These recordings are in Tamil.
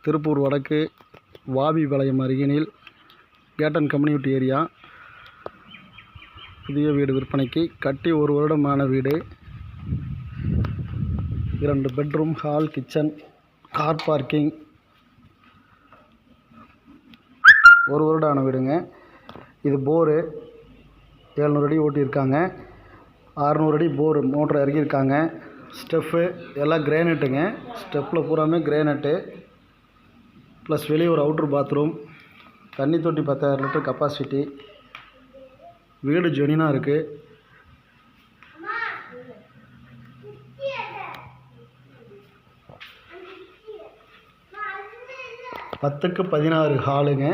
திருப்பூர் வடக்கு வாபிபாளையம் அருகினில் கேட்டன் கம்யூனிட்டி ஏரியா. புதிய வீடு விற்பனைக்கு, கட்டி 1 வருடமான வீடு. 2 bedroom, hall, kitchen, car parking. 1 வருடம் ஆன வீடுங்க. இது போரு 700 அடி ஓட்டியிருக்காங்க. 600 அடி போர் மோட்டர் இறக்கியிருக்காங்க. ஸ்டெப்பு எல்லாம் கிரானைட்டுங்க. ஸ்டெப்பில் பூராமே கிரானைட்டு. ப்ளஸ் வெளியே ஒரு அவுட்ரு பாத்ரூம். தண்ணி தொட்டி 10,000 லிட்டர் கெப்பாசிட்டி. வீடு ஜெனினாக இருக்குது. பத்துக்கு 16 ஹாலுங்க.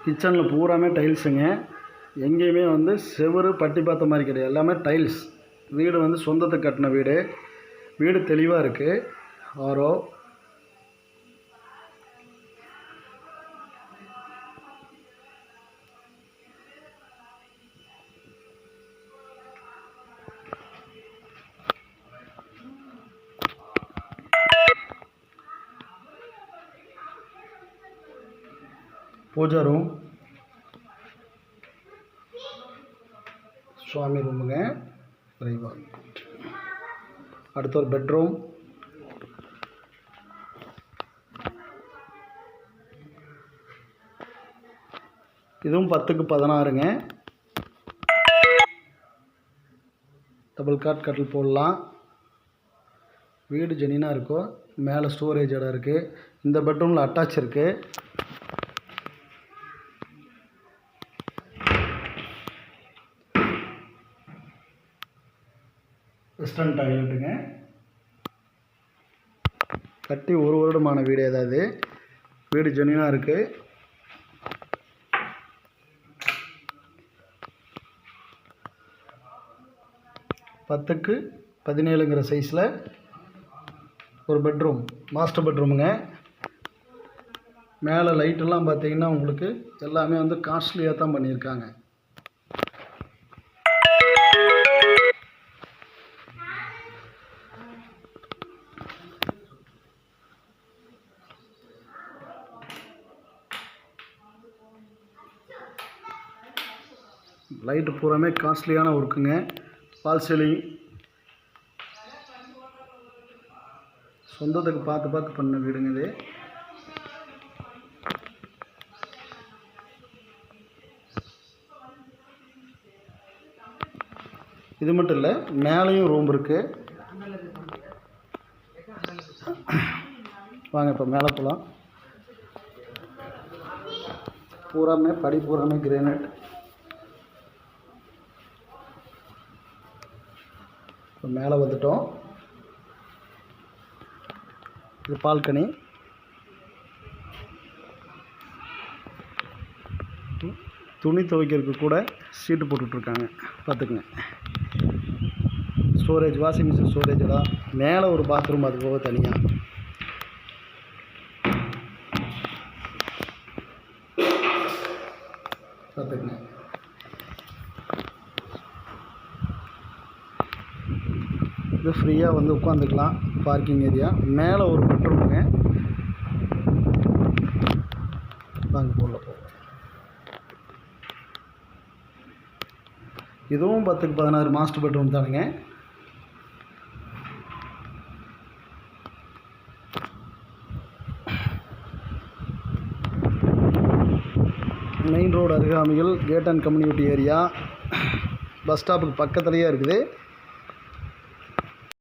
கிச்சனில் பூராமே டைல்ஸுங்க. எங்கேயுமே வந்து செவரு பட்டி பார்த்த மாதிரி கிடையாது, எல்லாமே டைல்ஸ். வீடு வந்து சொந்தத்துக்கு கட்டின வீடு. வீடு தெளிவாக இருக்குது. ஆரோ பூஜா ரூம், சுவாமி ரூமுங்க. அடுத்த ஒரு பெட்ரூம். இதுவும் 10க்கு 16ங்க. டபுள் காட் கட்டில் போடலாம். வீடு ஜெனினாக இருக்கும். மேலே ஸ்டோரேஜ் இடம் இருக்குது. இந்த பெட்ரூமில் அட்டாச் இருக்குது. வெஸ்டர்ன் டாய்லெட்டுங்க. கட்டி 1 வருடமான வீடு. ஏதாவது வீடு ஜெனினாக இருக்குது. பத்துக்கு 17ங்கிற சைஸில் ஒரு பெட்ரூம், மாஸ்டர் பெட்ரூமுங்க. மேலே லைட்டெல்லாம் பார்த்தீங்கன்னா உங்களுக்கு எல்லாமே வந்து காஸ்ட்லியாக தான் பண்ணியிருக்காங்க. லைட்டு பூராமே காஸ்ட்லியான ஒர்க்குங்க. Fall ceiling. சொந்தத்துக்கு பார்த்து பண்ண வீடுங்க இது. இது மட்டும் இல்லை, மேலேயும் ரூம் இருக்குது. வாங்க இப்போ மேலே போகலாம். பூராமே படி பூராமே கிரானைட். இப்போ மேலே வந்துட்டோம். இது பால்கனி. துணி துவைக்கிறதுக்கு கூட சீட்டு போட்டுட்ருக்காங்க, பார்த்துக்குங்க. ஸ்டோரேஜ், வாஷிங் மிஷின் ஸ்டோரேஜ் தான். மேலே ஒரு பாத்ரூம், அது போக தனியாக. பார்த்துக்குங்க. இது ஃப்ரீயாக வந்து உட்காந்துக்கலாம். Parking area. மேலே ஒரு பெட்ரூமுங்க. வாங்க போகல போ. இதுவும் 10க்கு 16 மாஸ்டர் பெட்ரூம் தானுங்க. மெயின் ரோடு அருகாமையில் கேட்டன் கம்யூனிட்டி ஏரியா. பஸ் ஸ்டாப்புக்கு பக்கத்துலேயே இருக்குது.